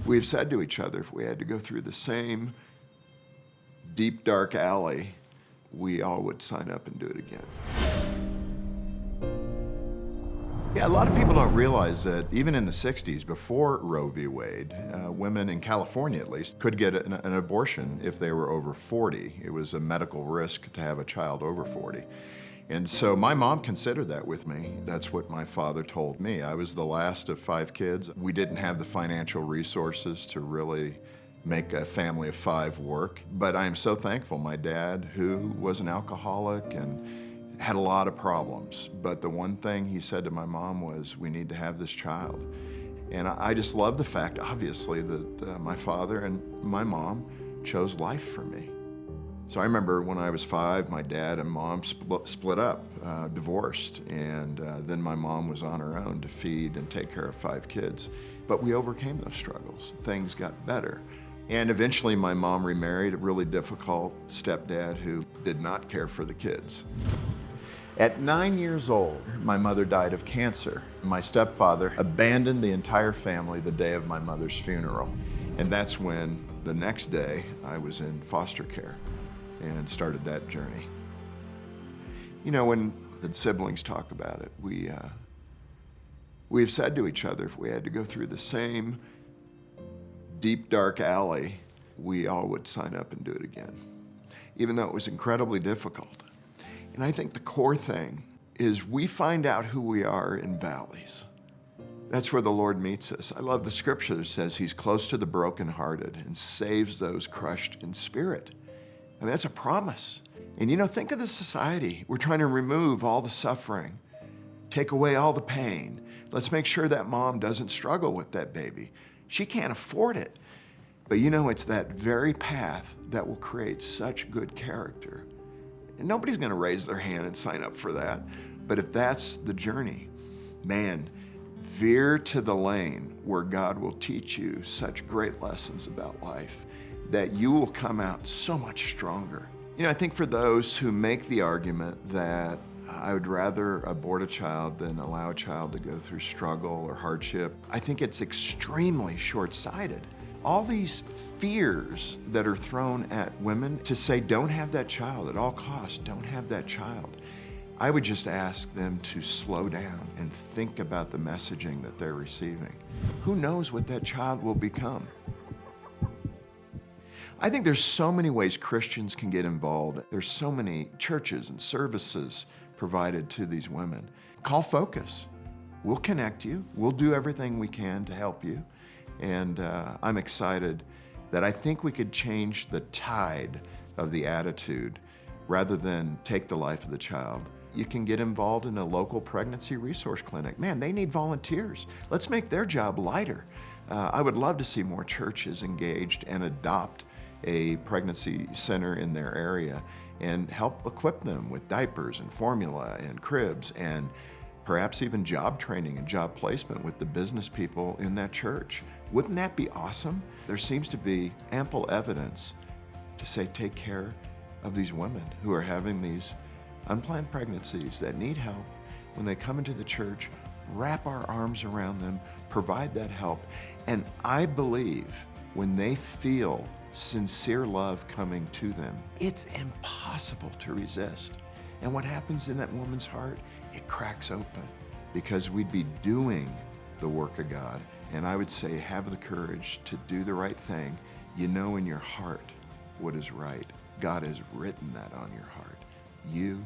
We've said to each other, if we had to go through the same deep, dark alley, we all would sign up and do it again. Yeah, a lot of people don't realize that even in the 60s, before Roe v. Wade, women in California at least could get an abortion if they were over 40. It was a medical risk to have a child over 40. And so my mom considered that with me. That's what my father told me. I was the last of 5 kids. We didn't have the financial resources to really make a family of 5 work. But I am so thankful my dad, who was an alcoholic and had a lot of problems, but the one thing he said to my mom was, we need to have this child. And I just love the fact, obviously, that my father and my mom chose life for me. So I remember when I was 5, my dad and mom split up, divorced, and then my mom was on her own to feed and take care of 5 kids. But we overcame those struggles. Things got better. And eventually my mom remarried a really difficult stepdad who did not care for the kids. At 9 years old, my mother died of cancer. My stepfather abandoned the entire family the day of my mother's funeral. And that's when, the next day, I was in foster care and started that journey. You know, when the siblings talk about it, we've said to each other, if we had to go through the same deep, dark alley, we all would sign up and do it again, even though it was incredibly difficult. And I think the core thing is we find out who we are in valleys. That's where the Lord meets us. I love the scripture that says he's close to the brokenhearted and saves those crushed in spirit. I mean, that's a promise. And you know, think of the society. We're trying to remove all the suffering, take away all the pain. Let's make sure that mom doesn't struggle with that baby. She can't afford it. But you know, it's that very path that will create such good character. And nobody's gonna raise their hand and sign up for that. But if that's the journey, man, veer to the lane where God will teach you such great lessons about life that you will come out so much stronger. You know, I think for those who make the argument that I would rather abort a child than allow a child to go through struggle or hardship, I think it's extremely short-sighted. All these fears that are thrown at women to say, don't have that child at all costs, don't have that child. I would just ask them to slow down and think about the messaging that they're receiving. Who knows what that child will become? I think there's so many ways Christians can get involved. There's so many churches and services provided to these women. Call Focus. We'll connect you. We'll do everything we can to help you. And I'm excited that I think we could change the tide of the attitude rather than take the life of the child. You can get involved in a local pregnancy resource clinic. Man, they need volunteers. Let's make their job lighter. I would love to see more churches engaged and adopt a pregnancy center in their area and help equip them with diapers and formula and cribs and perhaps even job training and job placement with the business people in that church. Wouldn't that be awesome? There seems to be ample evidence to say take care of these women who are having these unplanned pregnancies that need help. When they come into the church, wrap our arms around them, provide that help. And I believe when they feel sincere love coming to them, it's impossible to resist. And what happens in that woman's heart? It cracks open because we'd be doing the work of God. And I would say, have the courage to do the right thing. You know in your heart what is right. God has written that on your heart. You